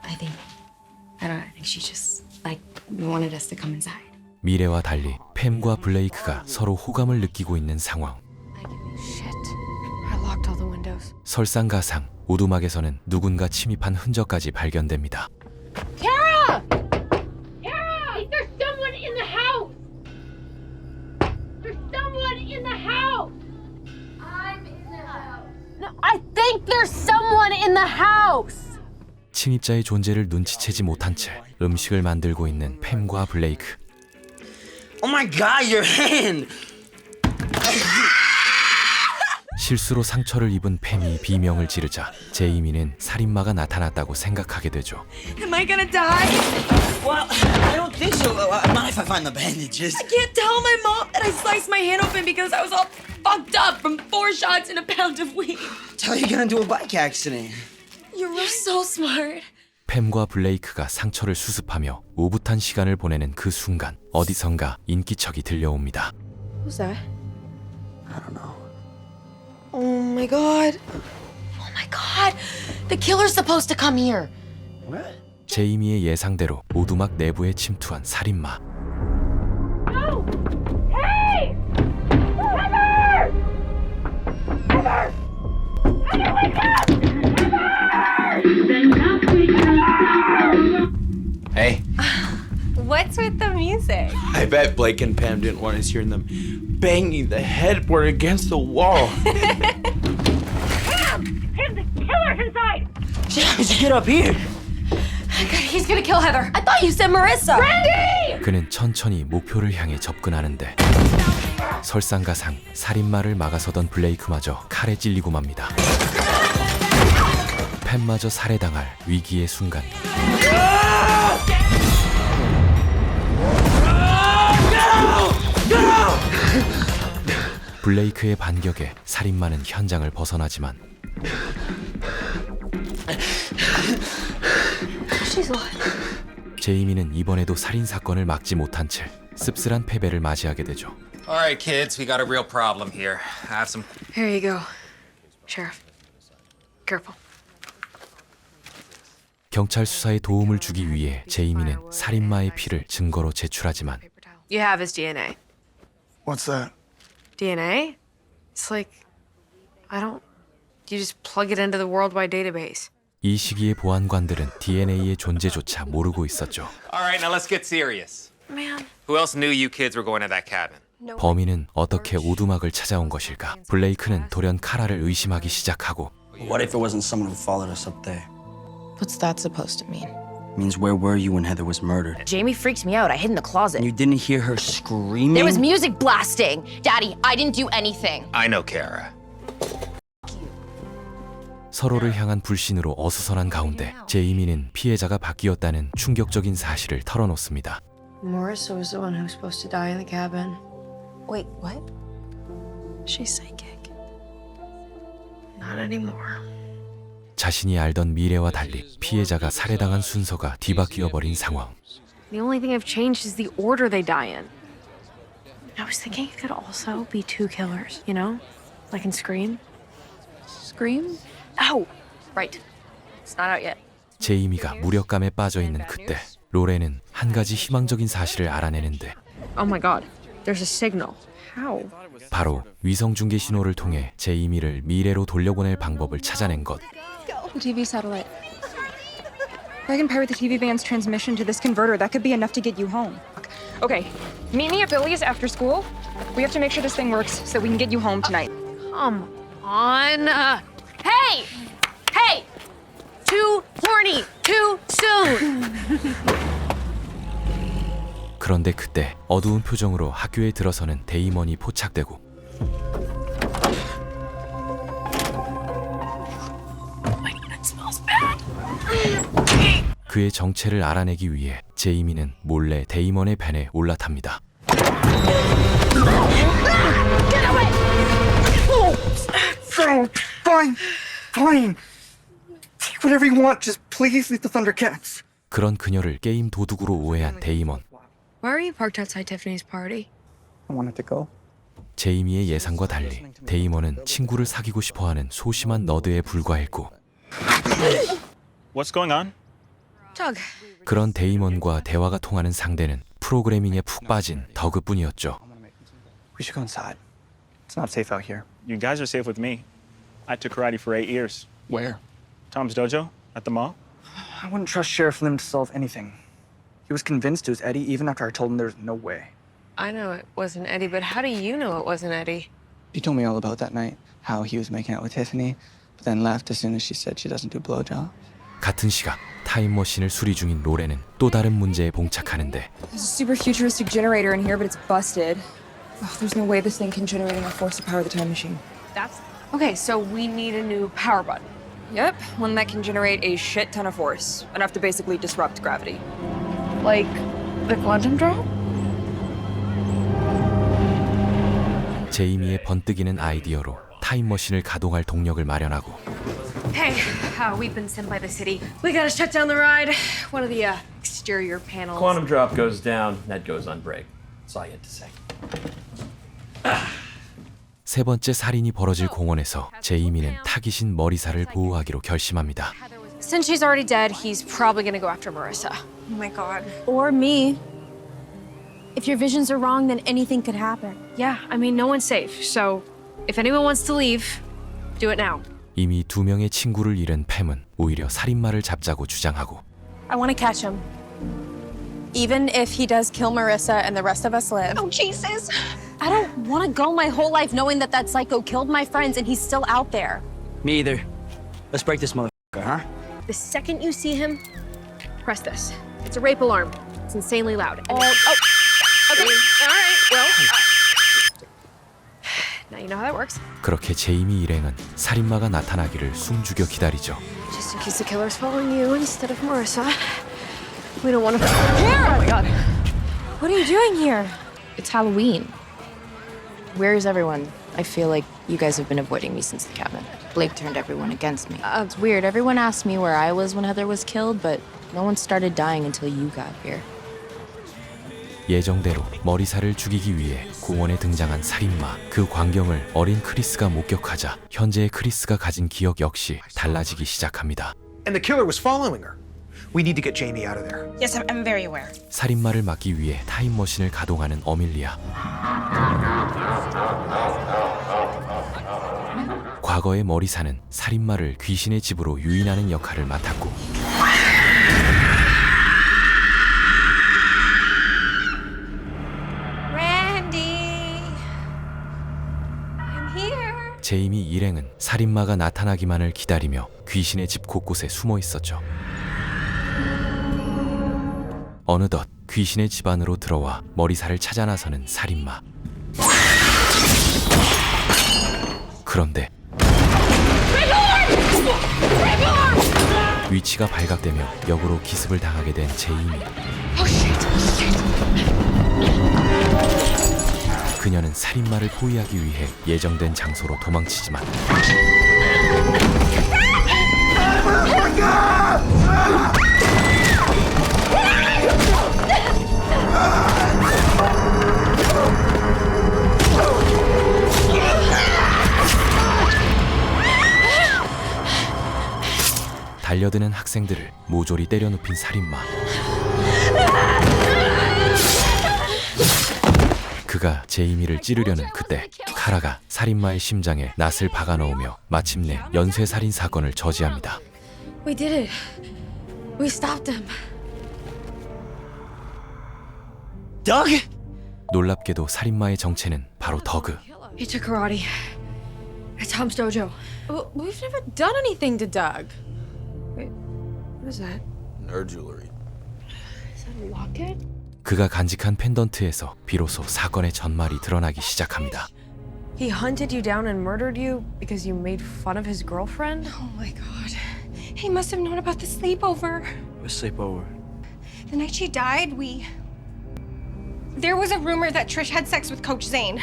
Speaker 18: I think she just wanted us to come inside.
Speaker 2: 미래와 달리 팸과 블레이크가 서로 호감을 느끼고 있는 상황.
Speaker 12: Shit. I locked all the windows.
Speaker 2: 설상가상 오두막에서는 누군가 침입한 흔적까지 발견됩니다.
Speaker 5: Kara! Kara! There's someone in the house! There's someone in the house! I'm in the house. No, I think there's someone in the house!
Speaker 2: 침입자의 존재를 눈치채지 못한 채 음식을 만들고 있는 팸과 블레이크.
Speaker 15: Oh my god, your hand!
Speaker 2: 실수로 상처를 입은 팸이 비명을 지르자 제이미는 살인마가 나타났다고 생각하게 되죠.
Speaker 8: Am I gonna die?
Speaker 15: Well, I don't think so. Not if I find the bandages.
Speaker 8: I can't tell my mom that I sliced my hand open because I was all fucked up from 4 shots and a pound of weed.
Speaker 15: Tell you gonna do a bike accident.
Speaker 8: You're so smart.
Speaker 2: 팸과 블레이크가 상처를 수습하며 오붓한 시간을 보내는 그 순간 어디선가 인기척이 들려옵니다.
Speaker 12: Who's that?
Speaker 15: I don't know.
Speaker 18: Oh my god. Oh my god. The killer's supposed to come here.
Speaker 15: What?
Speaker 2: 제이미의 예상대로 오두막 내부에 침투한 살인마.
Speaker 5: No! Hey! Heather! Heather! Heather, wake up!
Speaker 13: Hey,
Speaker 16: What's with the music?
Speaker 13: I bet Blake and Pam didn't want us hearing them banging the headboard against the wall.
Speaker 5: Pam! Pam, the killer's inside!
Speaker 15: Get up here!
Speaker 5: He's gonna kill Heather.
Speaker 8: I thought you said Marissa.
Speaker 5: Brandy!
Speaker 2: 그는 천천히 목표를 향해 접근하는데 설상가상 살인마를 막아서던 블레이크마저 칼에 찔리고 맙니다. 팬마저 살해당할 위기의 순간. 블레이크의 반격에 살인마는 현장을 벗어나지만 제이미는 이번에도 살인 사건을 막지 못한 채 씁쓸한 패배를 맞이하게 되죠.
Speaker 11: All right, kids, we got a real problem here. I have some.
Speaker 18: Here you go, Sheriff. Careful.
Speaker 2: 경찰 수사에 도움을 주기 위해 제이미는 살인마의 피를 증거로 제출하지만
Speaker 18: You have his DNA.
Speaker 17: What's that?
Speaker 18: DNA? It's like, you just plug it into the worldwide database.
Speaker 2: 이 시기의 보안관들은 DNA의 존재조차 모르고 있었죠.
Speaker 11: All right, now let's get serious.
Speaker 18: Man.
Speaker 11: Who else knew you kids were going to that cabin?
Speaker 2: 범인은 어떻게 오두막을 찾아온 것일까? 블레이크는 돌연 카라를 의심하기 시작하고
Speaker 15: What if it wasn't someone who followed us up there?
Speaker 12: What's that supposed to mean?
Speaker 15: It means where were you when Heather was murdered?
Speaker 16: Jamie freaked me out. I hid in the closet.
Speaker 15: And you didn't hear her screaming?
Speaker 16: There was music blasting. Daddy, I didn't do anything.
Speaker 11: I know, Kara.
Speaker 2: 서로를 향한 불신으로 어수선한 가운데 제이미는 피해자가 바뀌었다는 충격적인 사실을 털어놓습니다.
Speaker 18: Marissa was the one who was supposed to die in the cabin.
Speaker 16: Wait, what?
Speaker 18: She's psychic. Not anymore.
Speaker 2: 자신이 알던 미래와 달리 피해자가 살해당한 순서가 뒤바뀌어 버린 상황.
Speaker 18: The only thing I've changed is the order they die in. I was thinking it could also be two killers, you know? Like in Scream.
Speaker 10: Scream?
Speaker 18: Oh, right. It's not out yet.
Speaker 2: 제이미가 무력감에 빠져 있는 그때 로렌은 한 가지 희망적인 사실을 알아내는데
Speaker 18: Oh my god. There's a signal. How?
Speaker 2: 바로 위성 중계 신호를 통해 제이미를 미래로 돌려보낼 방법을 찾아낸 것.
Speaker 10: The TV satellite. If I can pirate the TV band's transmission to this converter, that could be enough to get you home. Okay, meet me at Billy's after school. We have to make sure this thing works so we can get you home tonight.
Speaker 18: Come on. Hey! Hey! Too horny. Too soon.
Speaker 2: 그런데 그때 어두운 표정으로 학교에 들어서는 데이먼이 포착되고 그의 정체를 알아내기 위해 제이미는 몰래 데이먼의 밴에 올라탑니다.
Speaker 9: Fine. Take whatever you want. Just please leave the Thundercats.
Speaker 2: 그런 그녀를 게임 도둑으로 오해한 데이먼.
Speaker 18: Why are you parked outside Tiffany's party?
Speaker 9: I wanted to go.
Speaker 2: 제이미의 예상과 달리 데이먼은 친구를 사귀고 싶어하는 소심한 너드에 불과했고
Speaker 14: What's going on?
Speaker 18: Doug.
Speaker 2: 그런 데이먼과 대화가 통하는 상대는 프로그래밍에 푹 빠진 더그뿐이었죠.
Speaker 9: We should go inside. It's not safe out here.
Speaker 14: You guys are safe with me. I took karate for 8 years.
Speaker 9: Where?
Speaker 14: Tom's dojo at the mall.
Speaker 9: I wouldn't trust Sheriff Lim to solve anything. He was convinced it was Eddie even after I told him there was no way.
Speaker 18: I know it wasn't Eddie, but how do you know it wasn't Eddie?
Speaker 9: He told me all about that night, how he was making out with Tiffany, but then left as soon as she said she doesn't do blowjobs.
Speaker 2: 같은 시각 타임머신을 수리 중인 로렌은 또 다른 문제에 봉착하는데
Speaker 10: There's a super futuristic generator in here, but it's busted. Oh, there's no way this thing can generate enough force to power the time machine.
Speaker 18: That's okay. So we need a new power button.
Speaker 10: Yep, one that can generate a shit ton of force, enough to basically disrupt gravity.
Speaker 18: Like the quantum drop?
Speaker 2: 제이미의 번뜩이는 아이디어로 타임머신을 가동할 동력을 마련하고
Speaker 18: Hey, we've been sent by the city. We gotta shut down the ride. One of the exterior panels.
Speaker 22: Quantum drop goes down, that goes on break. That's all you had to say.
Speaker 2: 세 번째 살인이 벌어질 공원에서 제이미는 타깃인 머리살을 보호하기로 결심합니다.
Speaker 18: Since she's already dead, he's probably gonna go after Marissa.
Speaker 16: Oh my god. Or me. If your visions are wrong, then anything could happen.
Speaker 18: Yeah, I mean, no one's safe. So, if anyone wants to leave, do it now.
Speaker 2: 이미 두 명의 친구를 잃은 팸은 오히려 살인마를 잡자고 주장하고
Speaker 16: I want to catch him. Even if he does kill Marissa and the rest of us live. Oh, Jesus! I don't want to go my whole life knowing that that psycho killed my friends and he's still out there.
Speaker 15: Me either. Let's break this motherfucker, huh?
Speaker 18: The second you see him, press this. It's a rape alarm. It's insanely loud. And okay. All right. Well, now you know how that works.
Speaker 2: 그렇게 제이미 일행은 살인마가 나타나기를 숨죽여 기다리죠.
Speaker 18: Just in case the killer's following you instead of Marissa. We don't want to. Oh my god.
Speaker 16: What are you doing here?
Speaker 12: It's Halloween. Where is everyone? I feel like you guys have been avoiding me since the cabin. Blake turned everyone against me. It's weird. Everyone asked me where I was when Heather was killed, but no one started dying until you got here.
Speaker 2: 예정대로 머리살을 죽이기 위해 공원에 등장한 살인마. 그 광경을 어린 크리스가 목격하자 현재의 크리스가 가진 기억 역시 달라지기 시작합니다.
Speaker 1: And the killer was following her. We need to get Jamie out of there.
Speaker 16: Yes, I'm very aware.
Speaker 2: 살인마를 막기 위해 타임머신을 가동하는 어밀리아. 과거의 머리사는 살인마를 귀신의 집으로 유인하는 역할을 맡았고
Speaker 16: Randy, I'm here.
Speaker 2: 제이미 일행은 살인마가 나타나기만을 기다리며 귀신의 집 곳곳에 숨어 있었죠. 어느덧 귀신의 집 안으로 들어와 머리살을 찾아 나서는 살인마. 그런데 위치가 발각되며 역으로 기습을 당하게 된 제이미. 그녀는 살인마를 포위하기 위해 예정된 장소로 도망치지만 달려드는 학생들을 모조리 때려눕힌 살인마. 그가 제이미를 찌르려는 그때 카라가 살인마의 심장에 낫을 박아넣으며 마침내 연쇄살인 사건을 저지합니다.
Speaker 18: We did it. We stopped him.
Speaker 9: Doug?
Speaker 2: 놀랍게도 살인마의 정체는 바로 더그.
Speaker 18: He took karate. At Tom's dojo. We've never done anything to Doug. Wait, what is that?
Speaker 13: Nerd jewelry.
Speaker 18: Is that a locket?
Speaker 2: 그가 간직한 펜던트에서 비로소 사건의 전말이 드러나기 시작합니다.
Speaker 18: He hunted you down and murdered you because you made fun of his girlfriend?
Speaker 16: Oh my god. He must have known about the sleepover.
Speaker 15: What sleepover?
Speaker 16: The night she died, There was a rumor that Trish had sex with Coach Zane.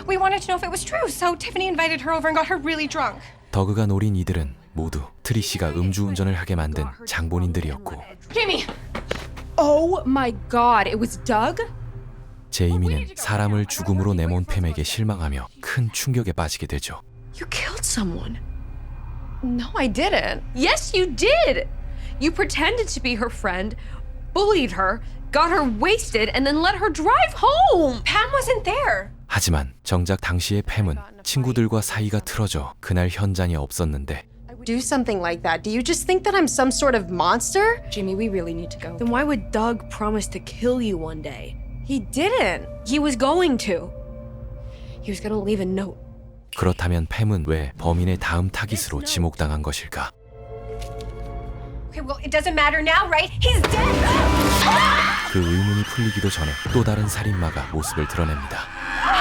Speaker 16: We wanted to know if it was true, so Tiffany invited her over and got her really drunk.
Speaker 2: 더그가 노린 이들은 모두 트리시가 음주운전을 하게 만든 장본인들이었고
Speaker 16: Jamie! Oh my god, it was Doug?
Speaker 2: 제이미는 사람을 죽음으로 내몬 팸에게 실망하며 큰 충격에 빠지게 되죠.
Speaker 18: You killed someone. No, I didn't. Yes, you did. You pretended to be her friend, bullied her, got her wasted, and then let her drive home.
Speaker 16: Pam wasn't there.
Speaker 2: 하지만 정작 당시의 팸은 친구들과 사이가 틀어져 그날 현장에 없었는데
Speaker 18: Do something like that. Do you just think that I'm some sort of monster?
Speaker 16: Jamie, we really need to go.
Speaker 18: Then why would Doug promise to kill you one day? He didn't. He was going to. He was gonna leave a note.
Speaker 2: 그렇다면 팸은 왜 범인의 다음 타깃으로 지목당한 것일까?
Speaker 16: Okay, well, it doesn't matter now, right? He's dead!
Speaker 2: 그 의문이 풀리기도 전에 또 다른 살인마가 모습을 드러냅니다.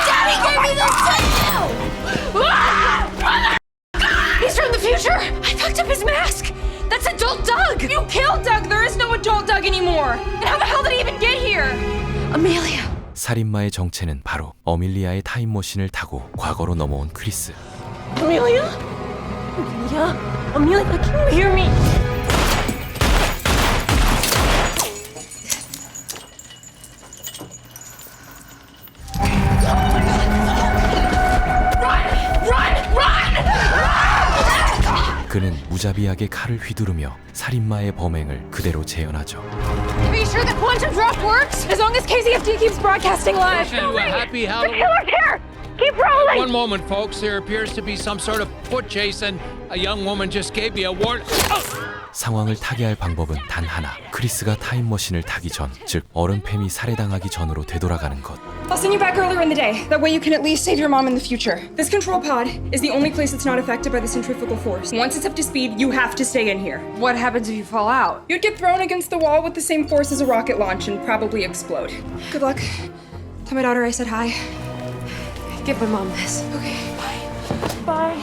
Speaker 16: Daddy gave me this too! He's from the future! I fucked up his mask! That's adult Doug! You killed Doug! There is no adult Doug anymore! And how the hell did he even get here? Amelia!
Speaker 2: 살인마의 정체는 바로 어밀리아의 타임머신을 타고 과거로 넘어온 크리스.
Speaker 16: Amelia? Amelia, can you hear me?
Speaker 2: 그는 무자비하게 칼을 휘두르며 살인마의 범행을 그대로 재현하죠.
Speaker 16: Are you sure the quantum drop works? As long as KZFD keeps broadcasting live.
Speaker 4: To a happy Halloween.
Speaker 16: The killer's here! Keep rolling!
Speaker 4: One moment, folks. There appears to be some sort of foot chase, and a young woman just gave me a warning.
Speaker 2: 상황을 타개할 방법은 단 하나. 크리스가 타임머신을 타기 전, 즉 어른 팸이 살해당하기 전으로 되돌아가는 것.
Speaker 10: I'll send you back earlier in the day. That way you can at least save your mom in the future. This control pod is the only place that's not affected by the centrifugal force. Once it's up to speed, you have to stay in here.
Speaker 18: What happens if you fall out?
Speaker 10: You'd get thrown against the wall with the same force as a rocket launch and probably explode. Good luck. Tell my daughter I said hi.
Speaker 18: Give my mom this.
Speaker 10: Okay, bye. Bye.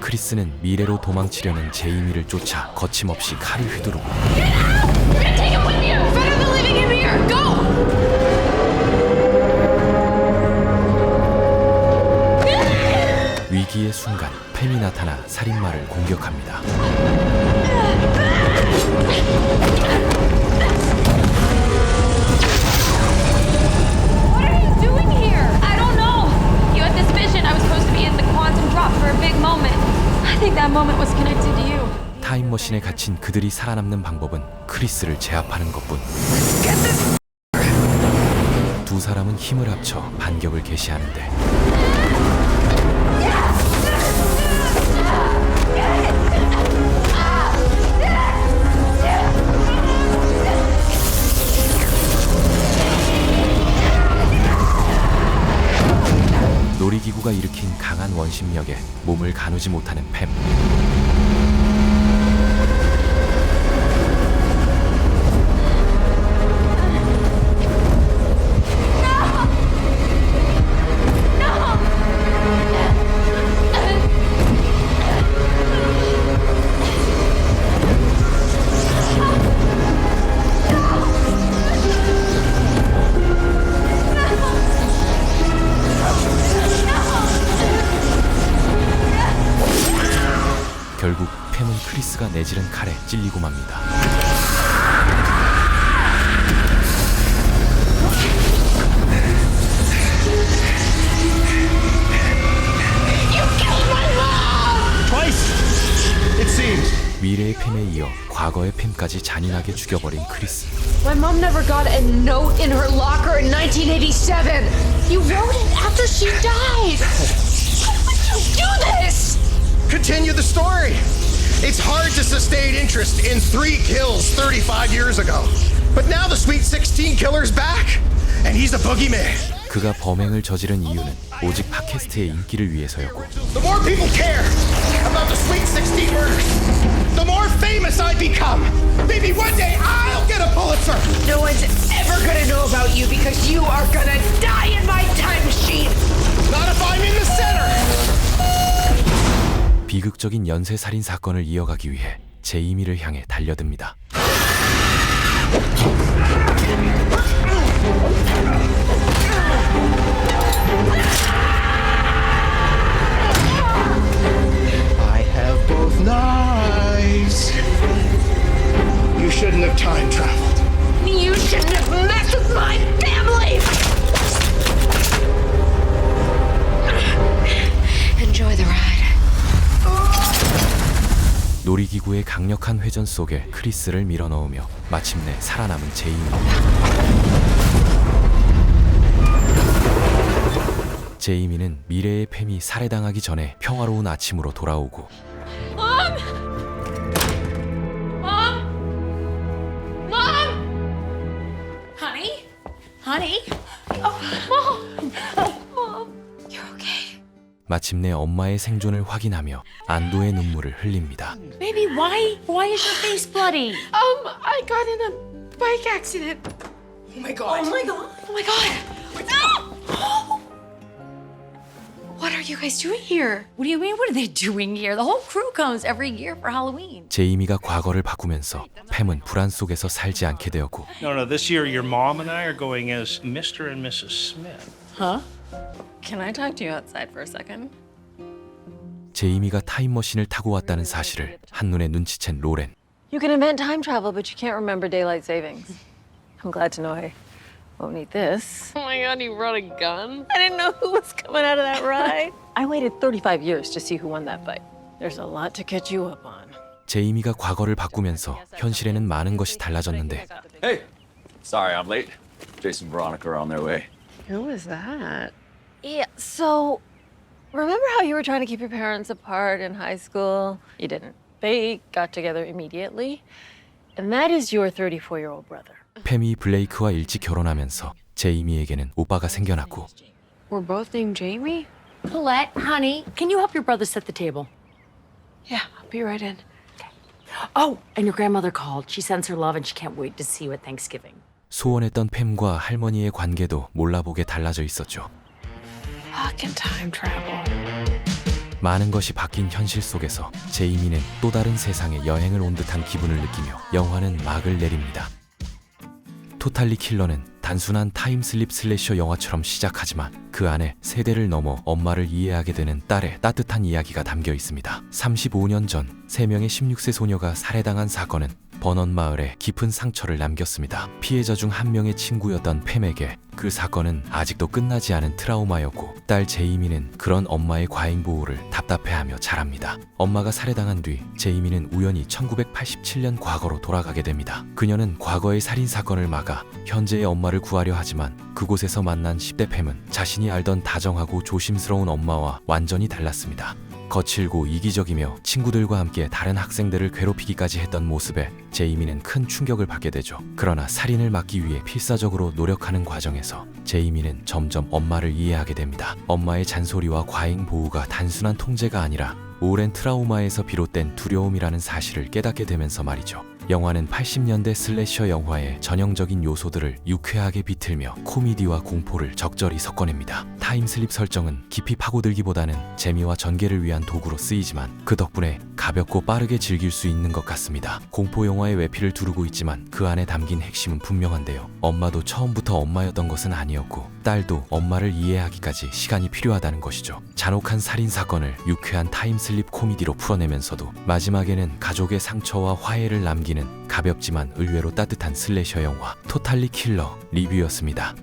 Speaker 2: 크리스는 미래로 도망치려는 제이미를 쫓아 거침없이 칼을 휘두르고
Speaker 16: Take him with you! Better than leaving him here! Go!
Speaker 2: 위기의 순간 팸이 나타나 살인마를 공격합니다.
Speaker 16: What are you doing here? I don't know. You had this vision I was supposed to be in the quantum drop for a big moment. I think that moment was connected to you.
Speaker 2: 타임머신에 갇힌 그들이 살아남는 방법은 크리스를 제압하는 것뿐. 두 사람은 힘을 합쳐 반격을 개시하는데 놀이기구가 일으킨 강한 원심력에 몸을 가누지 못하는 팸. 팸은 크리스가 내지른 칼에 찔리고 맙니다. 미래의 팸에 이어 과거의 팸까지 잔인하게 죽여버린 크리스.
Speaker 18: My mom never got a note in her locker in 1987. You wrote it after she died. Why would you do this?
Speaker 1: Continue the story. It's hard to sustain interest in 3 kills 35 years ago. But now the Sweet 16 killer's back, and he's a boogeyman.
Speaker 2: 그가 범행을 저지른 이유는 오직 팟캐스트의 인기를 위해서였고
Speaker 1: The more people care about the Sweet 16 murders, the more famous I become. Maybe one day I'll get a Pulitzer.
Speaker 18: No one's ever gonna know about you because you are gonna die in my time machine.
Speaker 1: Not if I'm in the center.
Speaker 2: 비극적인 연쇄살인 사건을 이어가기 위해 제이미를 향해 달려듭니다.
Speaker 1: I have both knives. You shouldn't have time traveled.
Speaker 18: You shouldn't have messed with my family. Enjoy the ride.
Speaker 2: 놀이기구의 강력한 회전 속에 크리스를 밀어넣으며 마침내 살아남은 제이미. 제이미는 미래의 팸이 살해당하기 전에 평화로운 아침으로 돌아오고
Speaker 18: Mom! Mom! Mom! Honey? Honey? Oh, Mom! Mom! You're okay?
Speaker 2: 마침내 엄마의 생존을 확인하며 안도의 눈물을 흘립니다.
Speaker 18: Baby, why is your face bloody? I got in a bike accident. Oh my god. Oh my god. Oh my god. No! What are you guys doing here?
Speaker 8: What do you mean, what are they doing here? The whole crew comes every year for Halloween.
Speaker 2: 제이미가 과거를 바꾸면서 팸은 불안 속에서 살지 않게 되었고
Speaker 6: No, this year your mom and I are going as Mr. and Mrs. Smith.
Speaker 8: Huh? Can I talk to you outside for a second?
Speaker 2: 제이미가 타임머신을 타고 왔다는 사실을 한눈에 눈치챈 로렌.
Speaker 7: You can invent time travel, but you can't remember daylight savings. I'm glad to know I won't need this.
Speaker 18: Oh my god, you brought a gun? I didn't know who was coming out of that ride.
Speaker 7: I waited 35 years to see who won that fight. There's a lot to catch you up on.
Speaker 2: 제이미가 과거를 바꾸면서 현실에는 많은 것이 달라졌는데
Speaker 23: Hey, sorry I'm late. Jason and Veronica are on their way.
Speaker 7: Who was that? Yeah, so remember how you were trying to keep your parents apart in high school? You didn't. They got together immediately. And that is your 34-year-old brother.
Speaker 2: 팸이 블레이크와 일찍 결혼하면서 제이미에게는 오빠가 생겨났고
Speaker 18: We're both named Jamie?
Speaker 8: Colette, honey, can you help your brother set the table?
Speaker 18: Yeah, I'll be right in.
Speaker 8: Oh, and your grandmother called. She sends her love and she can't wait to see you at Thanksgiving.
Speaker 2: 소원했던 팸과 할머니의 관계도 몰라보게 달라져 있었죠.
Speaker 18: Fucking time travel.
Speaker 2: 많은 것이 바뀐 현실 속에서 제이미는 또 다른 세상에 여행을 온 듯한 기분을 느끼며 영화는 막을 내립니다. 토탈리 킬러는 단순한 타임슬립 슬래셔 영화처럼 시작하지만 그 안에 세대를 넘어 엄마를 이해하게 되는 딸의 따뜻한 이야기가 담겨 있습니다. 35년 전 3명의 16세 소녀가 살해당한 사건은 버넌 마을에 깊은 상처를 남겼습니다. 피해자 중 한 명의 친구였던 팸에게 그 사건은 아직도 끝나지 않은 트라우마였고 딸 제이미는 그런 엄마의 과잉 보호를 답답해하며 자랍니다. 엄마가 살해당한 뒤 제이미는 우연히 1987년 과거로 돌아가게 됩니다. 그녀는 과거의 살인 사건을 막아 현재의 엄마를 구하려 하지만 그곳에서 만난 10대 팸은 자신이 알던 다정하고 조심스러운 엄마와 완전히 달랐습니다. 거칠고 이기적이며 친구들과 함께 다른 학생들을 괴롭히기까지 했던 모습에 제이미는 큰 충격을 받게 되죠. 그러나 살인을 막기 위해 필사적으로 노력하는 과정에서 제이미는 점점 엄마를 이해하게 됩니다. 엄마의 잔소리와 과잉 보호가 단순한 통제가 아니라 오랜 트라우마에서 비롯된 두려움이라는 사실을 깨닫게 되면서 말이죠. 영화는 80년대 슬래셔 영화의 전형적인 요소들을 유쾌하게 비틀며 코미디와 공포를 적절히 섞어냅니다. 타임슬립 설정은 깊이 파고들기보다는 재미와 전개를 위한 도구로 쓰이지만 그 덕분에 가볍고 빠르게 즐길 수 있는 것 같습니다. 공포 영화의 외피를 두르고 있지만 그 안에 담긴 핵심은 분명한데요. 엄마도 처음부터 엄마였던 것은 아니었고 딸도 엄마를 이해하기까지 시간이 필요하다는 것이죠. 잔혹한 살인 사건을 유쾌한 타임슬립 코미디로 풀어내면서도 마지막에는 가족의 상처와 화해를 남기는 가볍지만 의외로 따뜻한 슬래셔 영화 토탈리 킬러 리뷰였습니다.